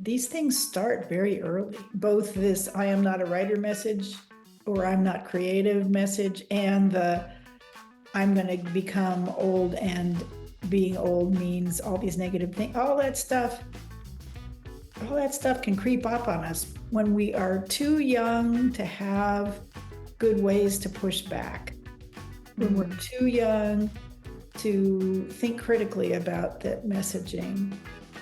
these things start very early. Both this I am not a writer message or I'm not creative message and the I'm going to become old and being old means all these negative things. All that stuff can creep up on us when we are too young to have good ways to push back. When we're too young to think critically about that messaging.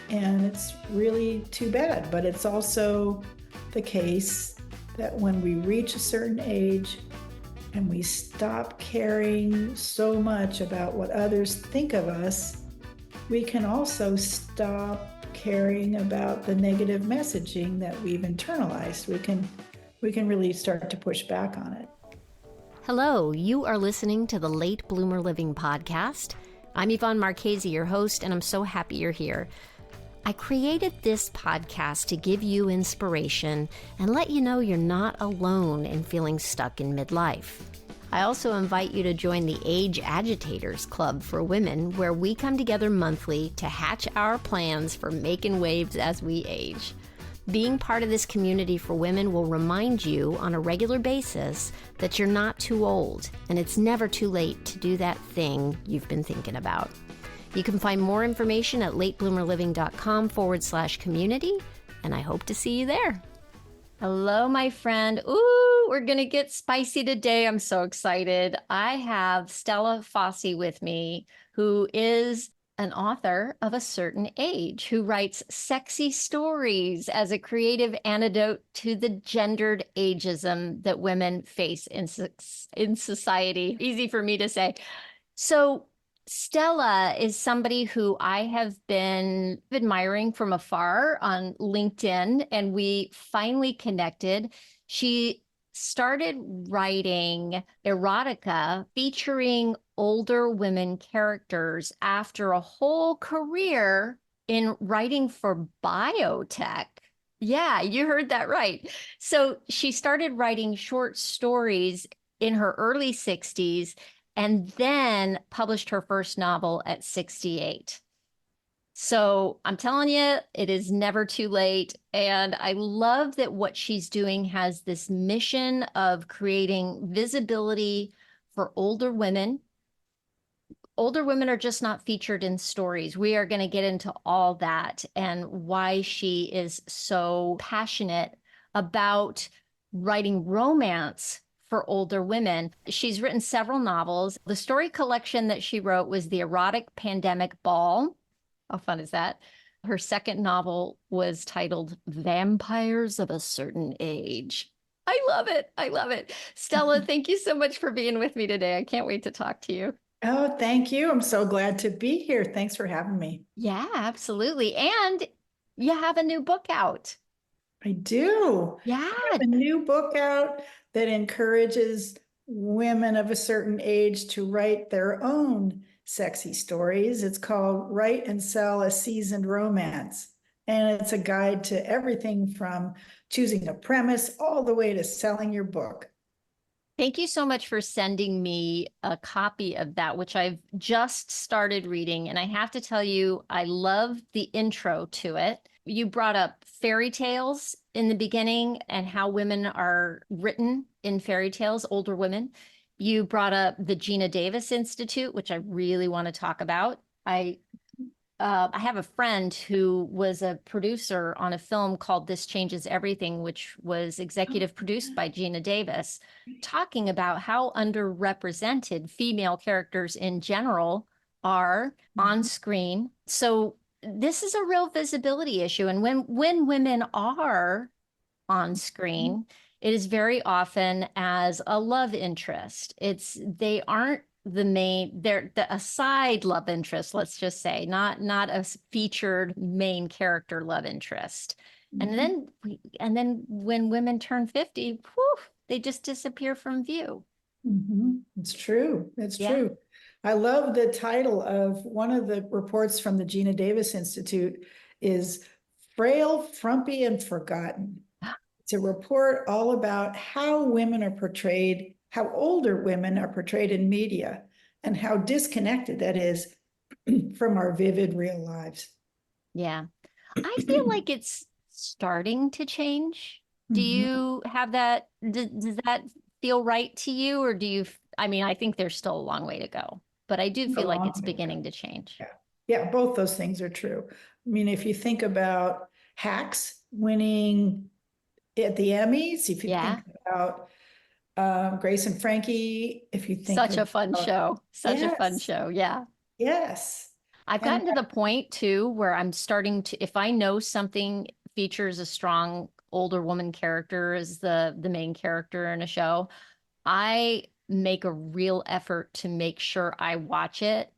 And it's really too bad, but it's also the case that when we reach a certain age and we stop caring so much about what others think of us, we can also stop caring about the negative messaging that we've internalized. We can really start to push back on it. Hello, you are listening to the Late Bloomer Living podcast. I'm Yvonne Marchese, your host, and I'm so happy you're here. I created this podcast to give you inspiration and let you know you're not alone in feeling stuck in midlife. I also invite you to join the Age Agitators Club for women, where we come together monthly to hatch our plans for making waves as we age. Being part of this community for women will remind you on a regular basis that you're not too old, and it's never too late to do that thing you've been thinking about. You can find more information at latebloomerliving.com/community, and I hope to see you there. Hello, my friend. Ooh, we're going to get spicy today. I'm so excited. I have Stella Fosse with me, who is an author of a certain age, who writes sexy stories as a creative antidote to the gendered ageism that women face in society. Easy for me to say. So Stella is somebody who I have been admiring from afar on LinkedIn, and we finally connected. She started writing erotica featuring older women characters after a whole career in writing for biotech. Yeah, you heard that right. So she started writing short stories in her early 60s and then published her first novel at 68. So I'm telling you, it is never too late. And I love that what she's doing has this mission of creating visibility for older women. Older women are just not featured in stories. We are going to get into all that and why she is so passionate about writing romance for older women. She's written several novels. The story collection that she wrote was The Erotic Pandemic Ball. How fun is that? Her second novel was titled Vampires of a Certain Age. I love it. I love it. Stella, thank you so much for being with me today. I can't wait to talk to you. Oh, thank you. I'm so glad to be here. Thanks for having me. Yeah, absolutely. And you have a new book out. I do. Yeah. I have a new book out that encourages women of a certain age to write their own sexy stories. It's called Write and Sell a Seasoned Romance. And it's a guide to everything from choosing a premise all the way to selling your book. Thank you so much for sending me a copy of that, which I've just started reading. And I have to tell you, I love the intro to it. You brought up fairy tales in the beginning and how women are written in fairy tales, older women. You brought up the Gina Davis Institute, which I really want to talk about. I have a friend who was a producer on a film called This Changes Everything, which was executive produced by Gina Davis, talking about how underrepresented female characters in general are on screen. So this is a real visibility issue. And when women are on screen, it is very often as a love interest. They aren't the main, they're a side love interest, let's just say, not a featured main character love interest. And then when women turn 50, whew, they just disappear from view. It's true. It's true. I love the title of one of the reports from the Gina Davis Institute is Frail, Frumpy, and Forgotten. It's a report all about how women are portrayed, how older women are portrayed in media, and how disconnected that is from our vivid real lives. Yeah. I feel like it's starting to change. Do Mhm. you have that? Does that feel right to you? Or do you, I mean, I think there's still a long way to go, but I do A feel like long it's way to go. beginning to change. Yeah. Yeah, both those things are true. I mean, if you think about Hacks winning at the Emmys, if you Yeah. think about Grace and Frankie, if you think Such a fun about, show. Such a fun yes, show. Yeah. yes. I've And gotten to the point too where I'm starting to, if I know something features a strong older woman character as the main character in a show, I make a real effort to make sure I watch it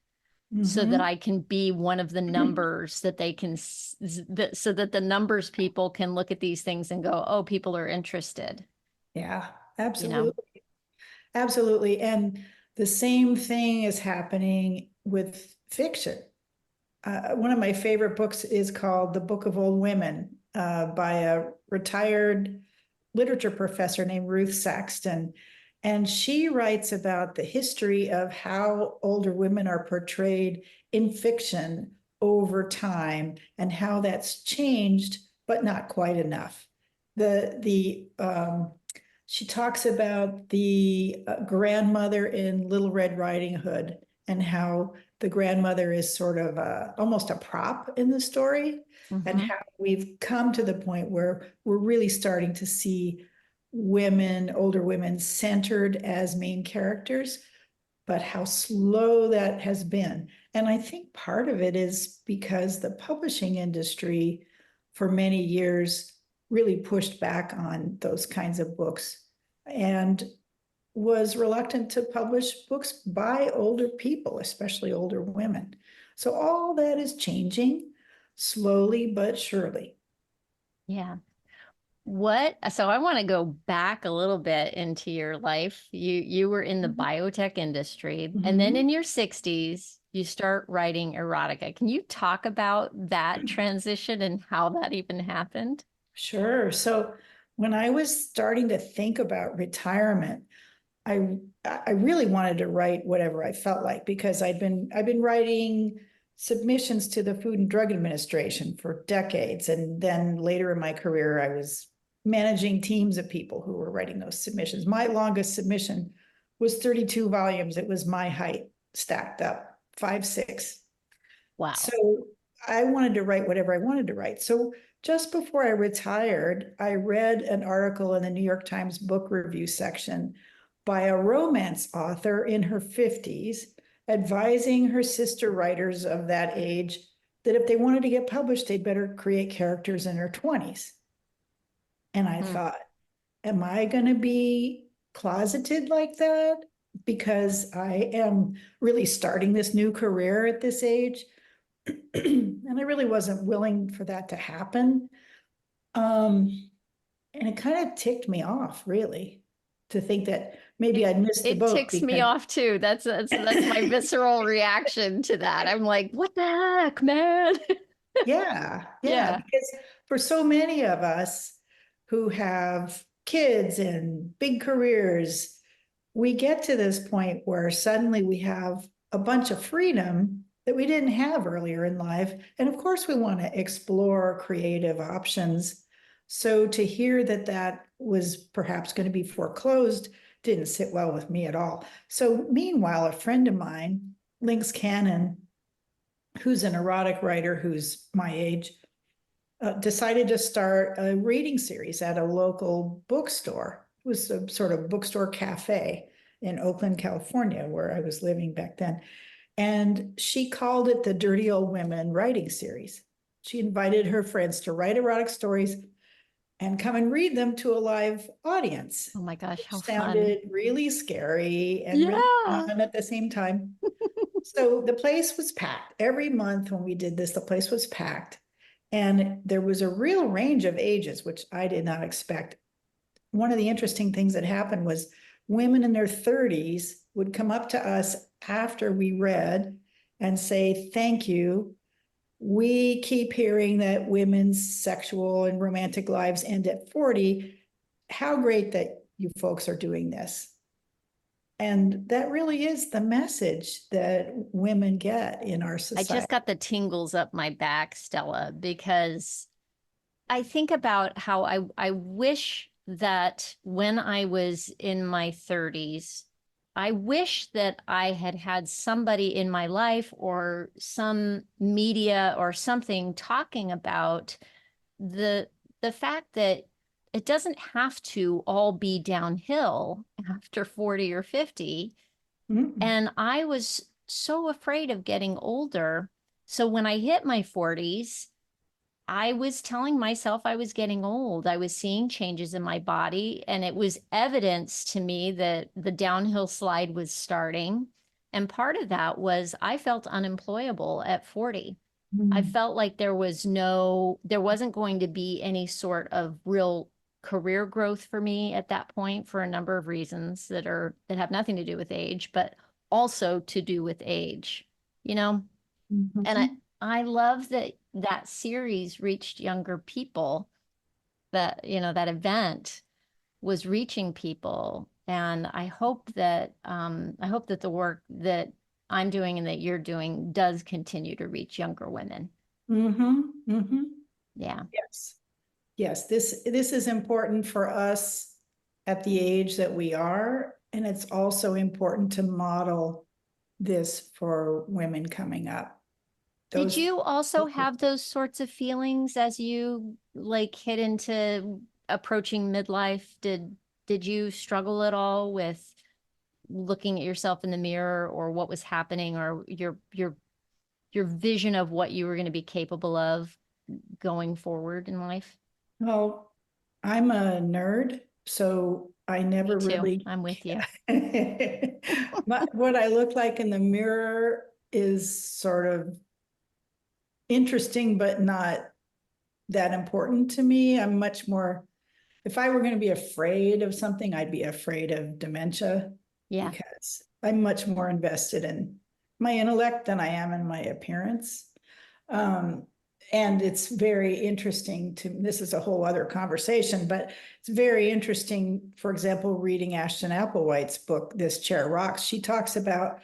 so that mhm. I can be one of the numbers that they can, so that the numbers people can look at these things and go, oh, people are interested, Yeah, you know? absolutely. Absolutely. And the same thing is happening with fiction. One of my favorite books is called The Book of Old Women by a retired literature professor named Ruth Saxton. And she writes about the history of how older women are portrayed in fiction over time and how that's changed, but not quite enough. The she talks about the grandmother in Little Red Riding Hood and how the grandmother is sort of almost a prop in the story, and Mm-hmm. how we've come to the point where we're really starting to see women, older women, centered as main characters, but how slow that has been. And I think part of it is because the publishing industry for many years really pushed back on those kinds of books and was reluctant to publish books by older people, especially older women. So all that is changing slowly but surely. Yeah. So I want to go back a little bit into your life. You were in the biotech industry, and then Mhm. in your 60s, you start writing erotica. Can you talk about that transition and how that even happened? Sure. So when I was starting to think about retirement, I I really wanted to write whatever I felt like because I've been writing submissions to the Food and Drug Administration for decades, and then later in my career I was managing teams of people who were writing those submissions. My longest submission was 32 volumes. It was my height stacked up, 5'6". Wow. So I wanted to write whatever I wanted to write. So just before I retired, I read an article in the New York Times book review section by a romance author in her 50s, advising her sister writers of that age that if they wanted to get published, they'd better create characters in their 20s. And I Hmm. thought, am I going to be closeted like that? Because I am really starting this new career at this age. And I really wasn't willing for that to happen. Um, and it kind of ticked me off, really, to think that maybe It I'd missed the it boat ticks me because, off too. That's my visceral reaction to that. I'm like, what the heck, man? yeah, Yeah. because for so many of us who have kids and big careers, we get to this point where suddenly we have a bunch of freedom that we didn't have earlier in life. And of course, we want to explore creative options. So to hear that that was perhaps going to be foreclosed didn't sit well with me at all. So meanwhile, a friend of mine, Lynx Cannon, who's an erotic writer who's my age, decided to start a reading series at a local bookstore. It was a sort of bookstore cafe in Oakland, California, where I was living back then. And she called it the Dirty Old Women Writing Series. She invited her friends to write erotic stories and come and read them to a live audience, Oh my gosh, how which fun. sounded really scary and really Yeah. fun at the same time. So the place was packed. Every month when we did this, the place was packed. And there was a real range of ages, which I did not expect. One of the interesting things that happened was women in their 30s would come up to us after we read and say, thank you. We keep hearing that women's sexual and romantic lives end at 40. How great that you folks are doing this. And that really is the message that women get in our I just society. got the tingles up my back, Stella, because I think about how I wish that when I was in my 30s, I wish that I had had somebody in my life or some media or something talking about the the fact that it doesn't have to all be downhill after 40 or 50. Mm, And I was so afraid of getting older. So when I hit my 40s, I was telling myself I was getting old. I was seeing changes in my body, and it was evidence to me that the downhill slide was starting. And part of that was I felt unemployable at 40. I mm, felt like there wasn't going to be any sort of real career growth for me at that point for a number of reasons that have nothing to do with age, but also to do with age, you know? And mhm, I love that that series reached younger people, that, that event was reaching people. And I hope that the work that I'm doing and that you're doing does continue to reach younger women. mhm, mhm. Yeah. Yes. Yes, this is important for us at the age that we are, and it's also important to model this for women coming up. Did Those, you also have those sorts of feelings as you like hit into approaching midlife? Did you struggle at all with looking at yourself in the mirror or what was happening or your vision of what you were going to be capable of going forward in life? well, I'm a nerd, so I Me never too. really I'm with you. what I look like in the mirror is sort of interesting, but not that important to me. I'm much more, if I were going to be afraid of something, I'd be afraid of dementia Yeah. because I'm much more invested in my intellect than I am in my appearance. Um, and it's very interesting to, this is a whole other conversation, but it's very interesting, for example, reading Ashton Applewhite's book, This Chair Rocks. She talks about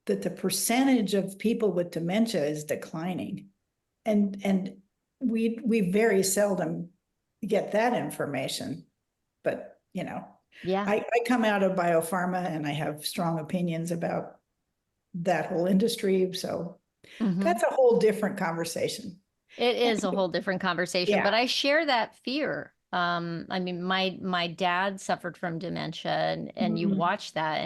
that the percentage of people with dementia is declining. And we very seldom get that information. But Yeah. I come out of biopharma and I have strong opinions about that whole industry. So Hmm. that's a whole different conversation. It is a whole different conversation, but Yeah. I share that fear. I mean, my dad suffered from dementia, and you Mhm. watch that,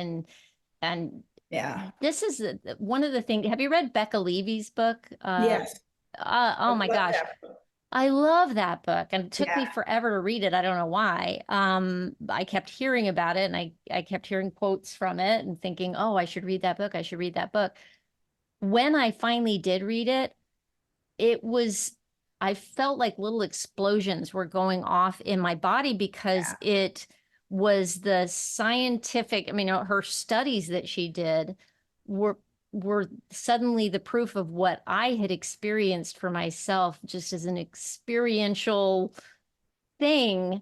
and Yeah. this is one of the things. Have you read Becca Levy's book? Yes. I Oh my love gosh, that book. I love that book, and it took me Yeah. forever to read it. I don't know why. I kept hearing about it, and I kept hearing quotes from it, and thinking, oh, I should read that book. I should read that book. When I finally did read it, it was I felt like little explosions were going off in my body because Yeah. it was the scientific, I mean, her studies that she did were were suddenly the proof of what I had experienced for myself just as an experiential thing.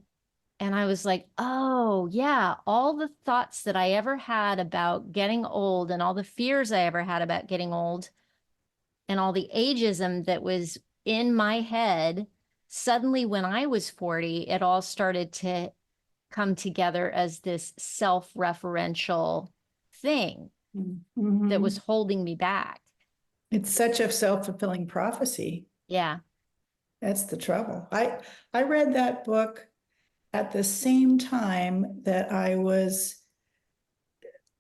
And I was like, oh, yeah, all the thoughts that I ever had about getting old and all the fears I ever had about getting old and all the ageism that was in my head, suddenly when I was 40, it all started to come together as this self-referential thing that was Mhm. holding me back. It's such a self-fulfilling prophecy. Yeah. That's the trouble. I read that book at the same time that I was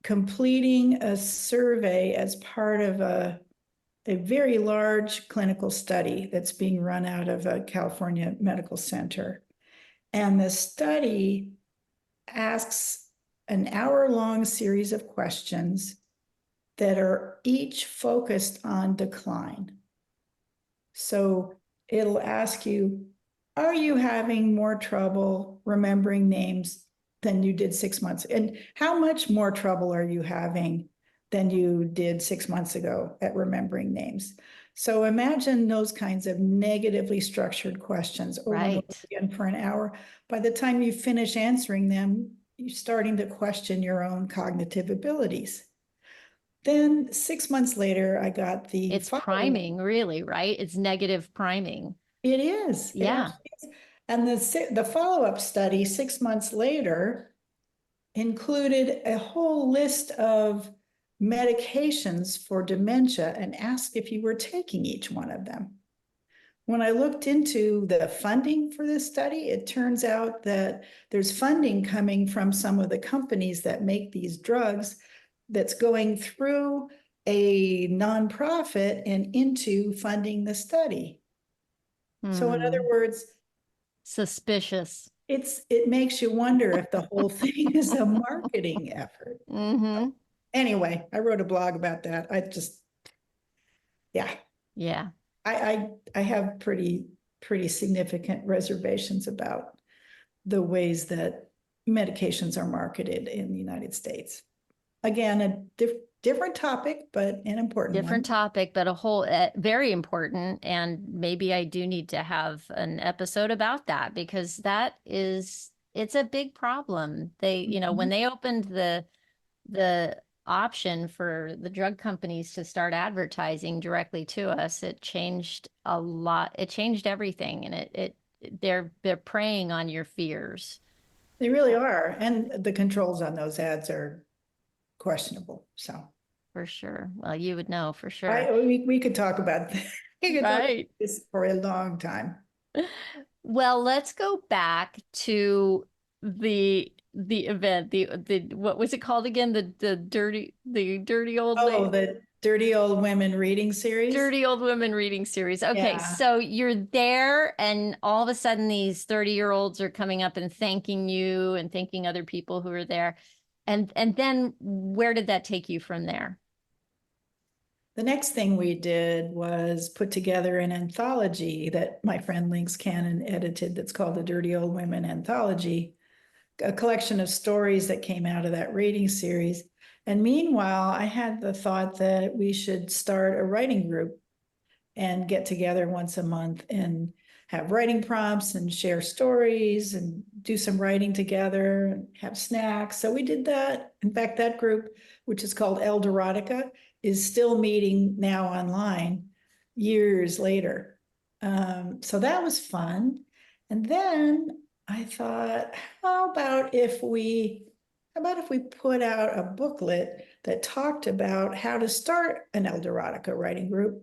completing a survey as part of a very large clinical study that's being run out of a California medical center. And the study asks an hour-long series of questions that are each focused on decline. So it'll ask you, are you having more trouble remembering names than you did 6 months? And how much more trouble are you having than you did 6 months ago at remembering names? So imagine those kinds of negatively structured questions over and over Right. again for an hour. By the time you finish answering them, you're starting to question your own cognitive abilities. Then 6 months later, I got the It's follow-up. priming, really, right? It's negative priming. It is. It Yeah. actually is. And the follow-up study 6 months later included a whole list of medications for dementia and asked if you were taking each one of them. When I looked into the funding for this study, it turns out that there's funding coming from some of the companies that make these drugs that's going through a nonprofit and into funding the study. So in other words, Suspicious. it makes you wonder if the whole thing is a marketing effort. Mm-hmm. Anyway, I wrote a blog about that. Yeah, Yeah. I have pretty significant reservations about the ways that medications are marketed in the United States. Again, a different topic, but an important Different one. topic, but a whole very important. And maybe I do need to have an episode about that because it's a big problem. When they opened the option for the drug companies to start advertising directly to us, it changed a lot. It changed everything, and they're preying on your fears. They really are. And the controls on those ads are questionable. So For sure. Well, you would know for sure. we could talk about we could talk about Right. this for a long time. Well, let's go back to the event. The what was it called again? The dirty old Oh, lady. the Dirty Old Women reading series. Dirty Old Women Reading Series. Okay, Yeah. so you're there, and all of a sudden, these 30-year-olds are coming up and thanking you and thanking other people who are there. And then where did that take you from there? The next thing we did was put together an anthology that my friend Lynx Cannon edited that's called the Dirty Old Women Anthology, a collection of stories that came out of that reading series. And meanwhile, I had the thought that we should start a writing group and get together once a month and have writing prompts and share stories and do some writing together and have snacks. So we did that. In fact, that group, which is called Eldoratica, is still meeting now online years later. So that was fun. And then I thought, how about if we put out a booklet that talked about how to start an Eldoratica writing group?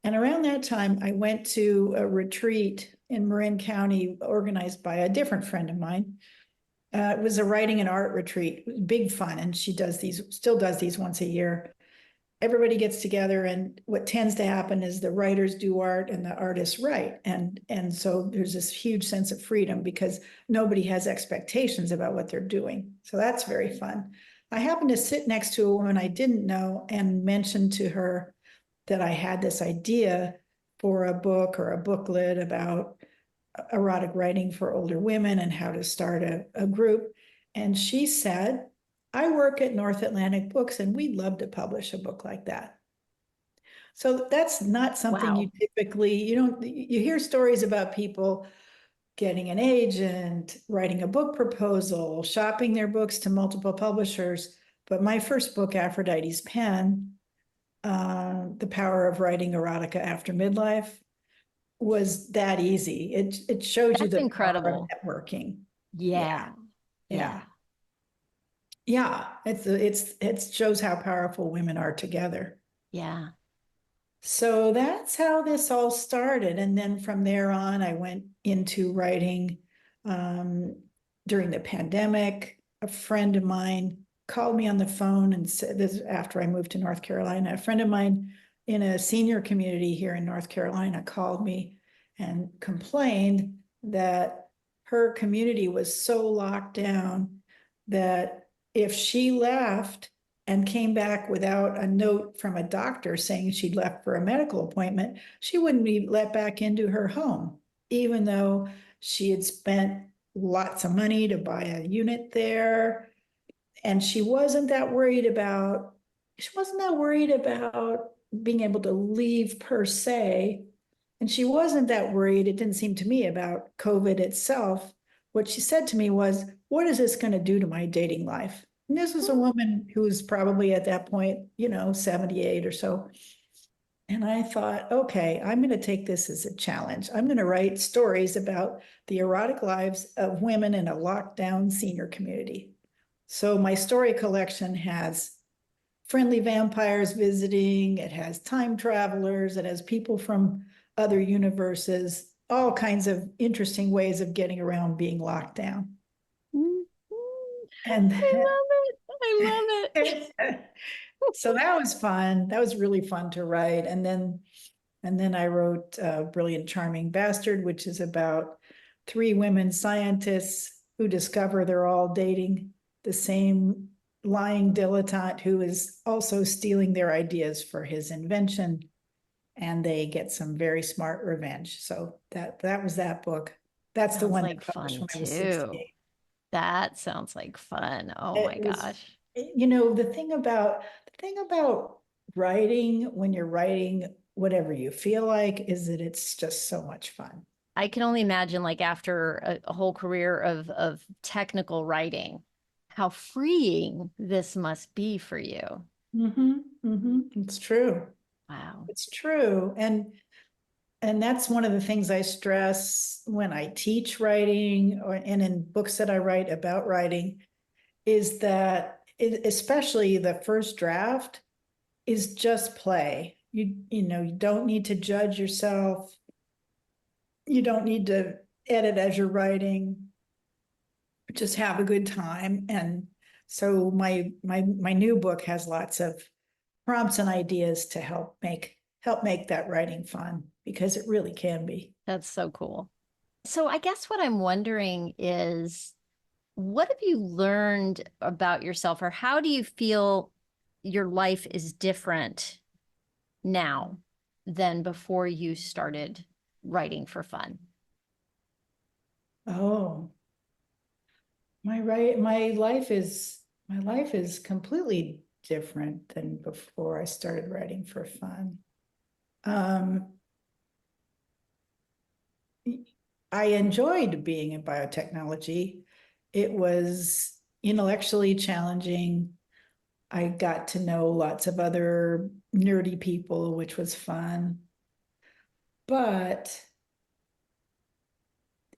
And around that time, I went to a retreat in Marin County organized by a different friend of mine. It was a writing and art retreat, big fun. And she still does these once a year. Everybody gets together, and what tends to happen is the writers do art and the artists write. And so there's this huge sense of freedom because nobody has expectations about what they're doing. So that's very fun. I happened to sit next to a woman I didn't know and mentioned to her that I had this idea for a book or a booklet about erotic writing for older women and how to start a group. And she said, I work at North Atlantic Books and we'd love to publish a book like that. So that's not something Wow. you hear stories about people getting an agent, writing a book proposal, shopping their books to multiple publishers. But my first book, Aphrodite's Pen, The Power of Writing Erotica After Midlife, was that easy. It shows you That's the power of incredible. networking. Yeah. Yeah. Yeah. Yeah. It shows how powerful women are together. Yeah. So that's how this all started. And then from there on, I went into writing during the pandemic. A friend of mine called me on the phone and said, this is after I moved to North Carolina. A friend of mine in a senior community here in North Carolina called me and complained that her community was so locked down that if she left and came back without a note from a doctor saying she'd left for a medical appointment, she wouldn't be let back into her home, even though she had spent lots of money to buy a unit there. And she wasn't that worried about being able to leave per se. And she wasn't that worried, it didn't seem to me, about COVID itself. What she said to me was, what is this going to do to my dating life? And this was a woman who was probably at that point, 78 or so. And I thought, okay, I'm going to take this as a challenge. I'm going to write stories about the erotic lives of women in a lockdown senior community. So my story collection has friendly vampires visiting, it has time travelers, it has people from other universes, all kinds of interesting ways of getting around being locked down. Mhm. And I love it. I love it. so that was fun. That was really fun to write. And then I wrote Brilliant Charming Bastard, which is about three women scientists who discover they're all dating the same lying dilettante who is also stealing their ideas for his invention. And they get some very smart revenge. So that was that book. That's the Sounds one like that published fun when I was too. 68. That sounds like fun. Oh It my was, gosh. the thing about writing when you're writing whatever you feel like is that it's just so much fun. I can only imagine like after a whole career of technical writing, how freeing this must be for you. Mm-hmm, mm-hmm. It's true. Wow. It's true. And that's one of the things I stress when I teach writing and in books that I write about writing is that especially the first draft is just play. You don't need to judge yourself. You don't need to edit as you're writing. Just have a good time. And so my new book has lots of prompts and ideas to help make that writing fun because it really can be. That's so cool. So I guess what I'm wondering is what have you learned about yourself, or how do you feel your life is different now than before you started writing for fun? Oh, my life is completely different than before I started writing for fun. Um, I enjoyed being in biotechnology. It was intellectually challenging. I got to know lots of other nerdy people, which was fun. But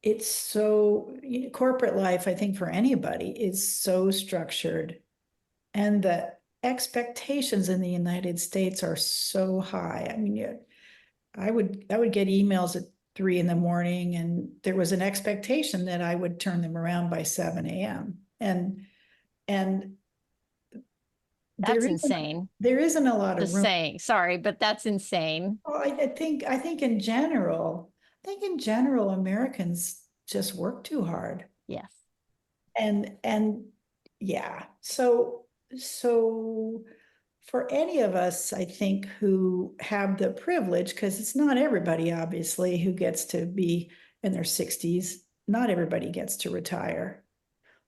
it's so, corporate life, I think for anybody, is so structured. And the expectations in the United States are so high. I mean, I would get emails at 3 in the morning, and there was an expectation that I would turn them around by 7 a.m. And there That's isn't insane. there isn't a lot of Just room. saying, sorry, but that's insane. Well, I think in general, Americans just work too hard. Yes, And yeah, so for any of us, I think, who have the privilege, because it's not everybody, obviously, who gets to be in their 60s, not everybody gets to retire.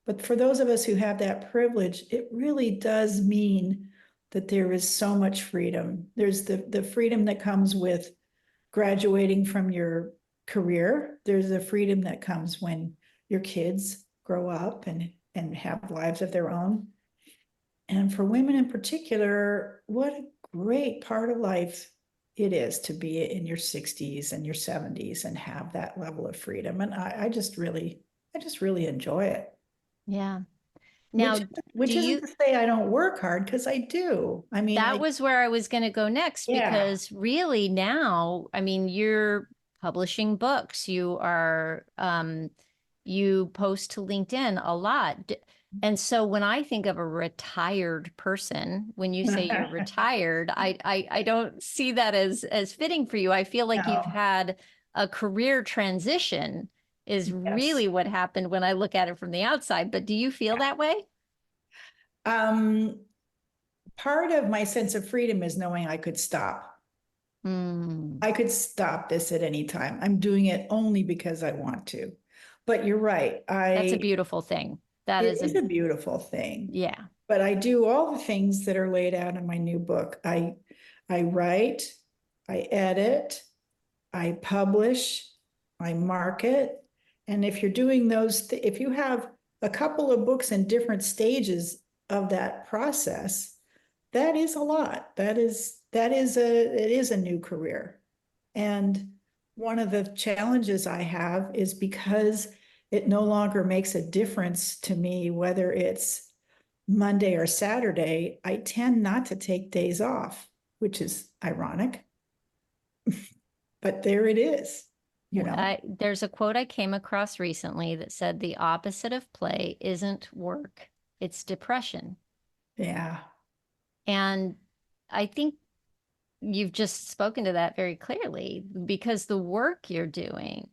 But for those of us who have that privilege, it really does mean that there is so much freedom. There's the freedom that comes with graduating from your career. There's a freedom that comes when your kids grow up and have lives of their own. And for women in particular, what a great part of life it is to be in your 60s and your 70s and have that level of freedom. And I just really enjoy it. yeah. Which Now, do which isn't you, to say I don't work hard, because I do. I mean, that was where I was going to go next, yeah. because really now, I mean, you're publishing books, you post to LinkedIn a lot. And so when I think of a retired person, when you say you're retired, I don't see that as fitting for you. I feel like you've No, had a career transition is yes. really what happened when I look at it from the outside. But do you feel that way? Um, Part of my sense of freedom is knowing I could stop. Hmm. I could stop this at any time. I'm doing it only because I want to. But you're right. That's a beautiful thing. That It is is a beautiful thing. yeah, But I do all the things that are laid out in my new book. I write, I edit, I publish, I market. And if you're doing if you have a couple of books in different stages of that process, that is a lot. It is a new career. And one of the challenges I have is because it no longer makes a difference to me whether it's Monday or Saturday, I tend not to take days off, which is ironic. But there it is, you know. There's a quote I came across recently that said the opposite of play isn't work, it's depression. Yeah. And I think you've just spoken to that very clearly because the work you're doing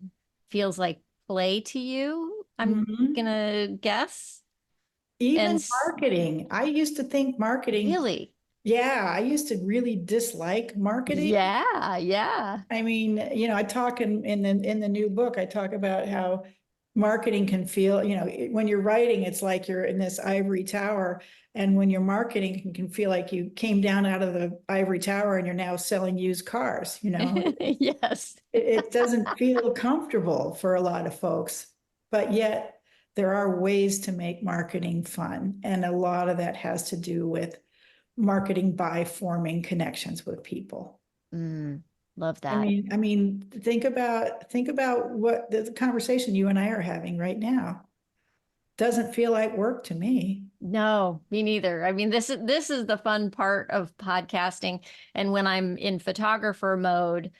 feels like play to you. I'm Mhm. gonna guess. And Even marketing. I used to think marketing, really, yeah, I used to really dislike marketing. yeah, yeah. I mean, I talk in the new book, I talk about how marketing can feel, when you're writing, it's like you're in this ivory tower. And when you're marketing, it can feel like you came down out of the ivory tower and you're now selling used cars, Yes. It doesn't feel comfortable for a lot of folks, but yet there are ways to make marketing fun. And a lot of that has to do with marketing by forming connections with people. Love I that. mean, I mean, think about what the conversation you and I are having right now. Doesn't feel like work to me. No, me neither. I mean, this is the fun part of podcasting. And when I'm in photographer mode,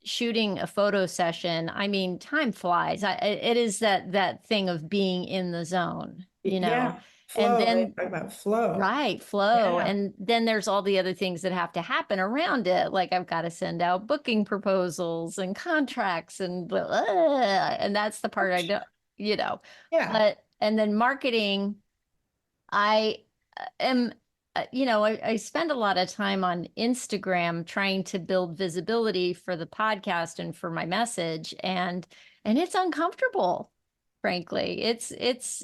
shooting a photo session, I mean, time flies. It is that thing of being in the zone, Yeah, and flow. They then talk about flow. right, flow. Yeah, And then there's all the other things that have to happen around it. Like I've got to send out booking proposals and contracts and that's the part I don't, you know. yeah, But and then marketing, I am, I spend a lot of time on Instagram trying to build visibility for the podcast and for my message, and it's uncomfortable, frankly. It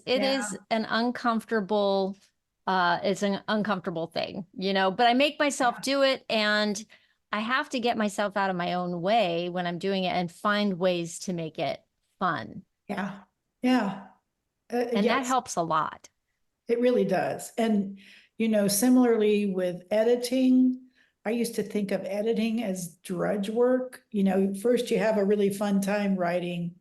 yeah, is an uncomfortable, it's an uncomfortable thing, but I make myself yeah, do it, and I have to get myself out of my own way when I'm doing it and find ways to make it fun. yeah, yeah. And that Yes, helps a lot. it really does. And, similarly with editing, I used to think of editing as drudge work. First you have a really fun time writing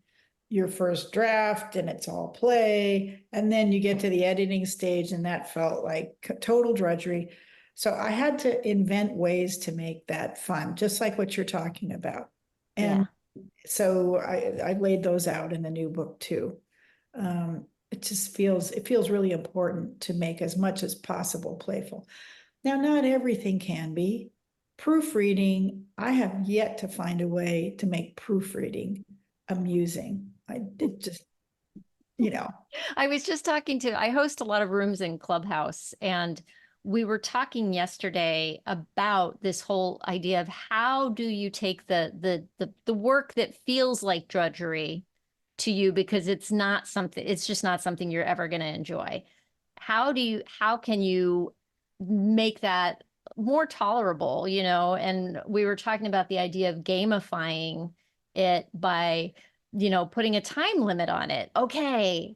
your first draft and it's all play. And then you get to the editing stage and that felt like total drudgery. So I had to invent ways to make that fun, just like what you're talking about. And Yeah. so I laid those out in the new book too. It feels really important to make as much as possible playful. Now, not everything can be. Proofreading, I have yet to find a way to make proofreading amusing. It just, you know, I host a lot of rooms in Clubhouse, and we were talking yesterday about this whole idea of how do you take the work that feels like drudgery to you because it's just not something you're ever going to enjoy. How can you make that more tolerable, And we were talking about the idea of gamifying it by putting a time limit on it. Okay,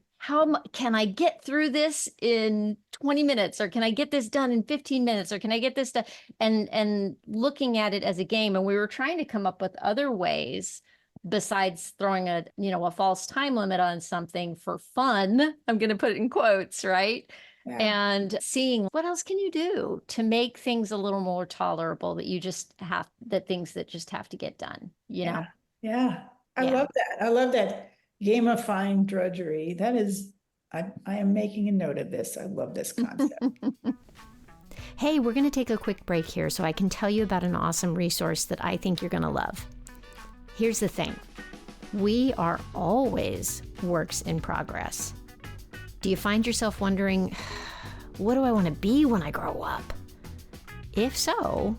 can I get through this in 20 minutes, or can I get this done in 15 minutes, or can I get this done? And looking at it as a game. And we were trying to come up with other ways besides throwing a false time limit on something for fun. I'm going to put it in quotes, right? yeah, And seeing what else can you do to make things a little more tolerable that things that just have to get done, yeah, yeah. I Yeah. love that. I love that gamifying drudgery. I am making a note of this. I love this concept. Hey, we're going to take a quick break here so I can tell you about an awesome resource that I think you're going to love. Here's the thing. We are always works in progress. Do you find yourself wondering, what do I want to be when I grow up? If so,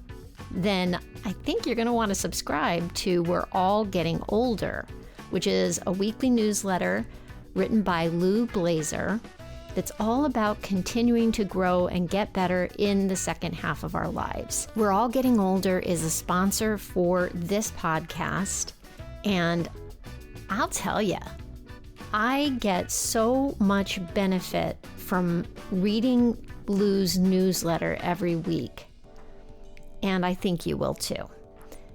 then I think you're going to want to subscribe to We're All Getting Older, which is a weekly newsletter written by Lou Blazer that's all about continuing to grow and get better in the second half of our lives. We're All Getting Older is a sponsor for this podcast, and I'll tell you, I get so much benefit from reading Lou's newsletter every week, and I think you will too.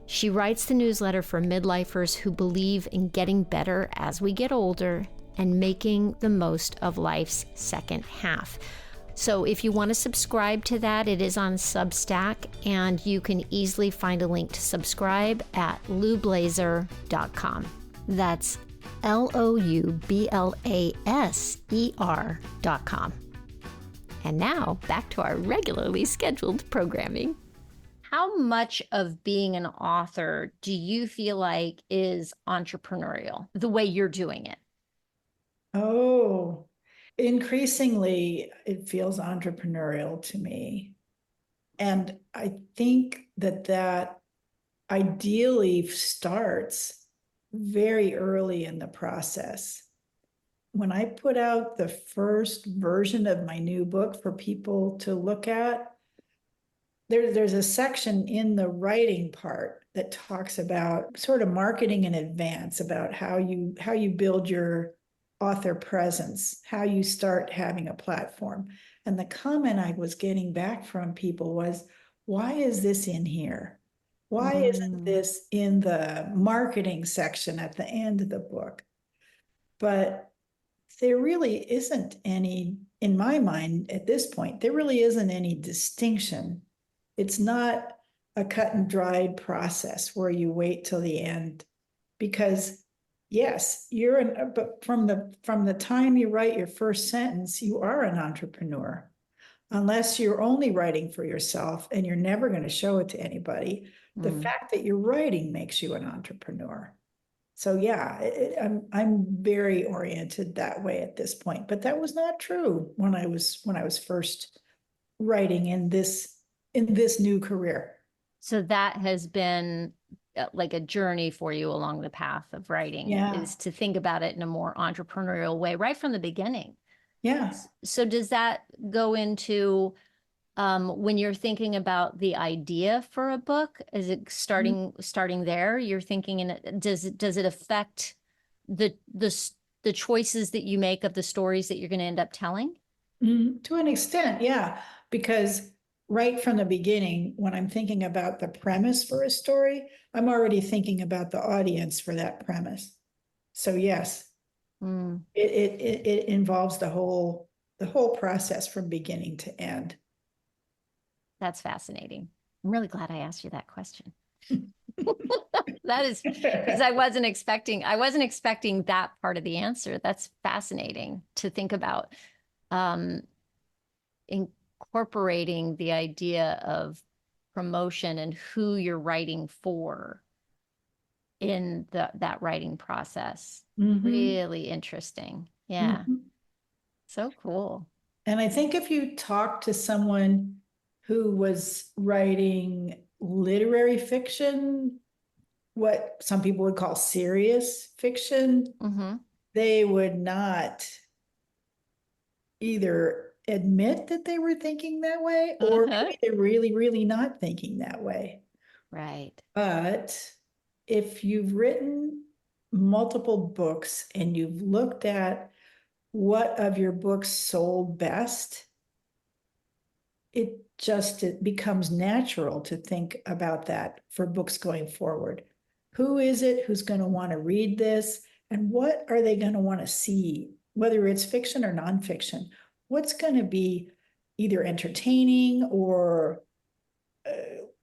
She writes the newsletter for midlifers who believe in getting better as we get older and making the most of life's second half. So if you want to subscribe to that, it is on Substack, and you can easily find a link to subscribe at loublazer.com. That's loublaser.com. And now back to our regularly scheduled programming. How much of being an author do you feel like is entrepreneurial, the way you're doing it? Oh, increasingly, it feels entrepreneurial to me. And I think that ideally starts very early in the process. When I put out the first version of my new book for people to look at, there's a section in the writing part that talks about sort of marketing in advance, about how you build your author presence, how you start having a platform. And the comment I was getting back from people was, why is this in here? Why isn't this in the marketing section at the end of the book? But there really isn't any, in my mind at this point, there really isn't any distinction. It's not a cut and dried process where you wait till the end, because yes, but from the time you write your first sentence, you are an entrepreneur. Unless you're only writing for yourself and you're never going to show it to anybody, the fact that you're writing makes you an entrepreneur. So yeah, I'm very oriented that way at this point, but that was not true when I was first writing in this new career. So that has been like a journey for you along the path of writing, is to think about it in a more entrepreneurial way right from the beginning. Yeah. So does that go into when you're thinking about the idea for a book? Is it starting there? You're thinking does it affect the choices that you make of the stories that you're going to end up telling? To an extent, yeah, because right from the beginning, when I'm thinking about the premise for a story, I'm already thinking about the audience for that premise. So yes, it involves the whole process from beginning to end. That's fascinating. I'm really glad I asked you that question. That is because I wasn't expecting that part of the answer. That's fascinating to think about, incorporating the idea of promotion and who you're writing for in that writing process. Really interesting. Yeah. So cool. And I think if you talk to someone who was writing literary fiction, what some people would call serious fiction, they would not either admit that they were thinking that way, or maybe they're really, really not thinking that way. Right. But if you've written multiple books and you've looked at what of your books sold best, it becomes natural to think about that for books going forward. Who is it who's going to want to read this? And what are they going to want to see, whether it's fiction or nonfiction? What's going to be either entertaining or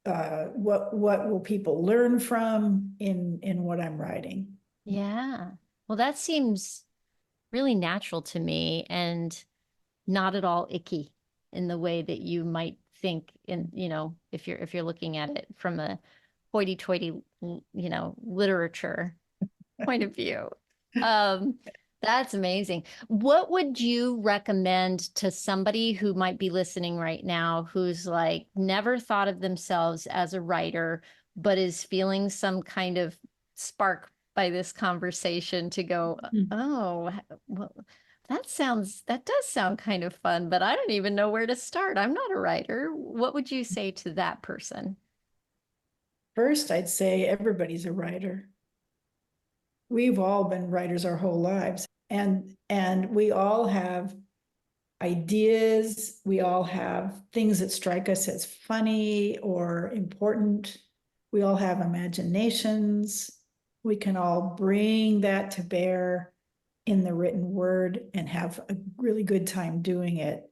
what will people learn from in what I'm writing? Yeah. Well, that seems really natural to me and not at all icky in the way that you might think if you're looking at it from a hoity-toity, literature point of view. That's amazing. What would you recommend to somebody who might be listening right now, who's like never thought of themselves as a writer, but is feeling some kind of spark by this conversation to go, oh, well, that does sound kind of fun, but I don't even know where to start. I'm not a writer. What would you say to that person? First, I'd say everybody's a writer. We've all been writers our whole lives, and we all have ideas. We all have things that strike us as funny or important. We all have imaginations. We can all bring that to bear in the written word and have a really good time doing it.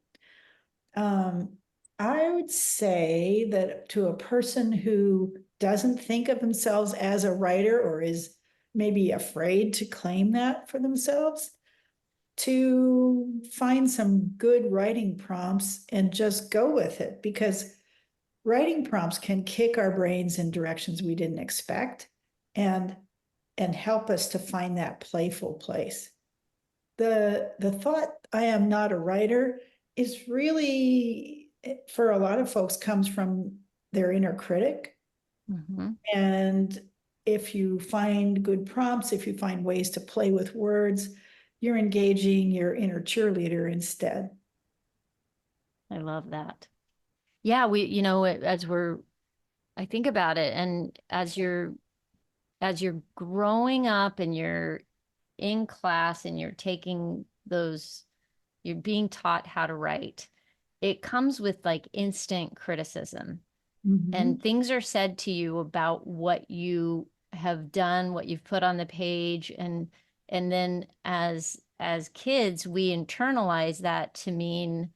I would say that to a person who doesn't think of themselves as a writer or is maybe afraid to claim that for themselves, to find some good writing prompts and just go with it, because writing prompts can kick our brains in directions we didn't expect and help us to find that playful place. The thought I am not a writer is really, for a lot of folks, comes from their inner critic. Mm-hmm. And if you find good prompts, if you find ways to play with words, you're engaging your inner cheerleader instead. I love that. Yeah, I think about it, and as you're growing up and you're in class and you're being taught how to write, it comes with like instant criticism. Mm-hmm. And things are said to you about what you have done, what you've put on the page, and then as kids, we internalize that to mean,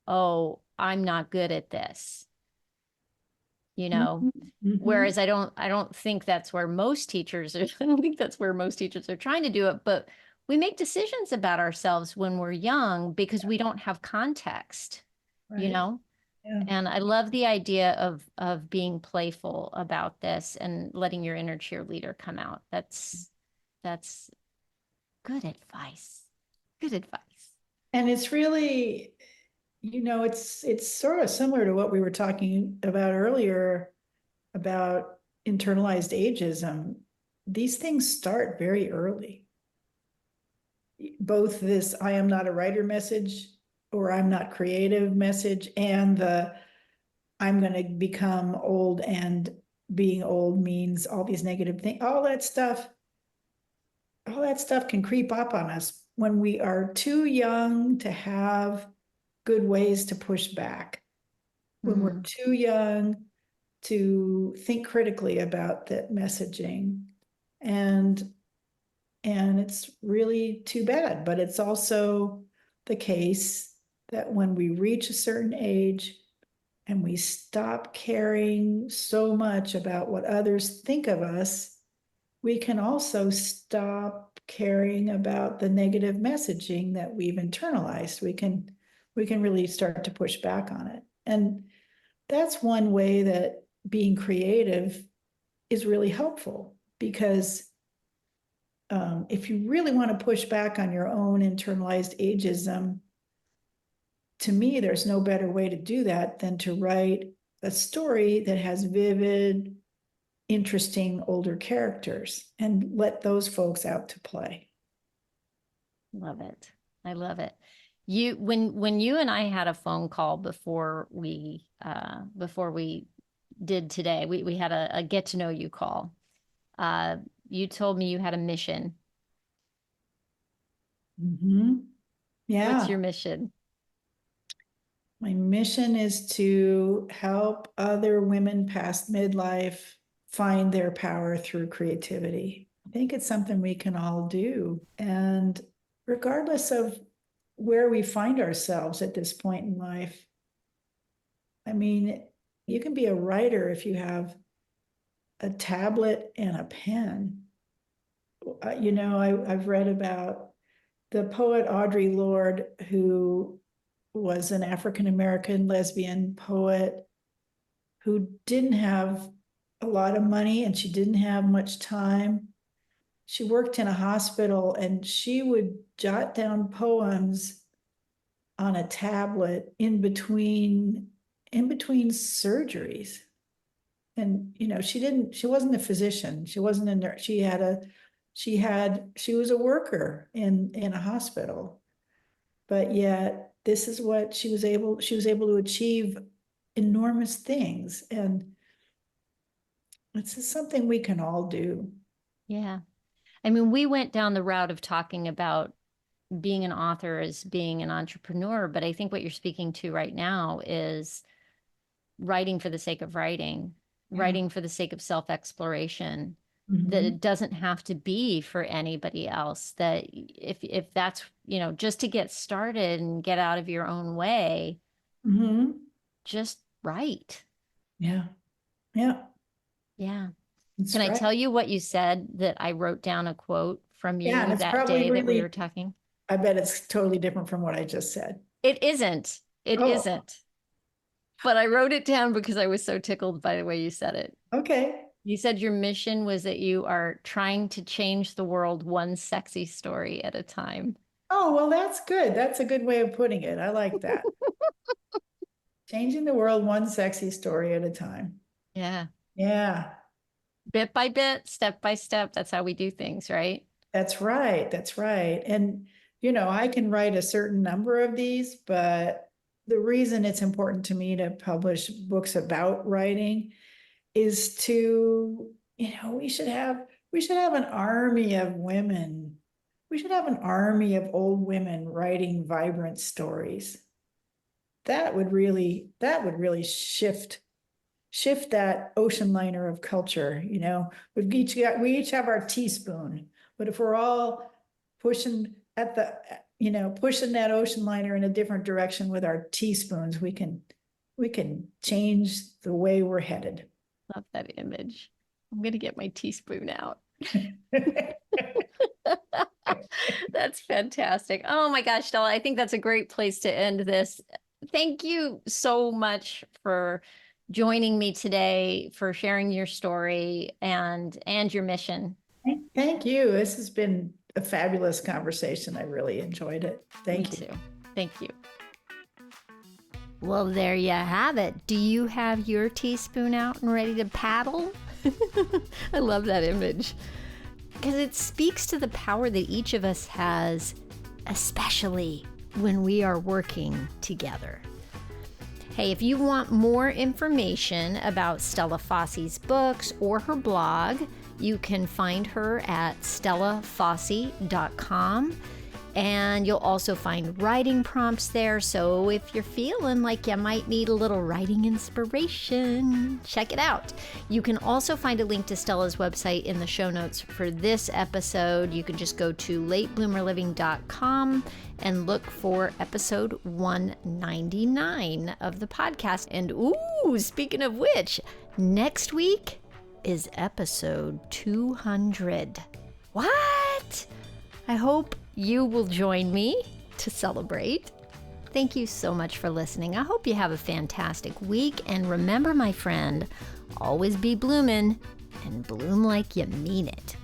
oh, I'm not good at this, you know. Mm-hmm. Whereas I don't think that's where most teachers are, I don't think that's where most teachers are trying to do it, but we make decisions about ourselves when we're young because we don't have context, you Right. know? Yeah. And I love the idea of being playful about this and letting your inner cheerleader come out. That's good advice. Good advice. And it's really, it's sort of similar to what we were talking about earlier about internalized ageism. These things start very early. Both this I am not a writer message or I'm not creative message, and the I'm going to become old, and being old means all these negative things, all that stuff can creep up on us when we are too young to have good ways to push back, when we're Mm, too young to think critically about that messaging. and and it's really too bad, but it's also the case that when we reach a certain age and we stop caring so much about what others think of us, we can also stop caring about the negative messaging that we've internalized. We can really start to push back on it. And that's one way that being creative is really helpful, because if you really want to push back on your own internalized ageism, to me, there's no better way to do that than to write a story that has vivid, interesting older characters and let those folks out to play. love it. I love it. When you and I had a phone call before we did today, we had a get to know you call. Uh, you told me you had a mission. Mm-hmm. What's Yeah. your mission? My mission is to help other women past midlife find their power through creativity. I think it's something we can all do. And regardless of where we find ourselves at this point in life, I mean, you can be a writer if you have a tablet and a pen. I've read about the poet Audre Lorde, who was an African American lesbian poet who didn't have a lot of money and she didn't have much time. She worked in a hospital and she would jot down poems on a tablet in between surgeries. And she wasn't a physician, she wasn't a nurse, she was a worker in a hospital, but yet this is what she was able to achieve enormous things. And this is something we can all do. Yeah. I mean, we went down the route of talking about being an author as being an entrepreneur, but I think what you're speaking to right now is writing for the sake of writing, writing for the sake of self-exploration, that it doesn't have to be for anybody else, that if that's, just to get started and get out of your own way, just write. Yeah. Yeah. Yeah. That's Can I right. tell you what you said, that I wrote down a quote from Yeah. And you it's that probably day that we really, were talking? I bet it's totally different from what I just said. It isn't. It Oh, isn't. But I wrote it down because I was so tickled by the way you said it. okay. You said your mission was that you are trying to change the world one sexy story at a time. Oh, well, that's good. That's a good way of putting it. I like that. Changing the world one sexy story at a time. Yeah. Yeah, Bit by bit, step by step. That's how we do things, right? that's right. That's right. And, I can write a certain number of these, but the reason it's important to me to publish books about writing is to, we should have an army of women. We should have an army of old women writing vibrant stories. That would really shift that ocean liner of culture. We each have our teaspoon, but if we're all pushing at the pushing that ocean liner in a different direction with our teaspoons, we can change the way we're headed. Love that image. I'm going to get my teaspoon out. That's fantastic. Oh my gosh, Stella, I think that's a great place to end this. Thank you so much for joining me today, for sharing your story and your mission. Thank you. This has been a fabulous conversation. I really enjoyed it. Thank you. Me too. Thank you. Well, there you have it. Do you have your teaspoon out and ready to paddle? I love that image because it speaks to the power that each of us has, especially when we are working together. Hey, if you want more information about Stella Fosse's books or her blog, you can find her at stellafosse.com. And you'll also find writing prompts there. So if you're feeling like you might need a little writing inspiration, check it out. You can also find a link to Stella's website in the show notes for this episode. You can just go to latebloomerliving.com and look for episode 199 of the podcast. And ooh, speaking of which, next week is episode 200. What? I hope you will join me to celebrate. Thank you so much for listening. I hope you have a fantastic week. And remember, my friend, always be bloomin' and bloom like you mean it.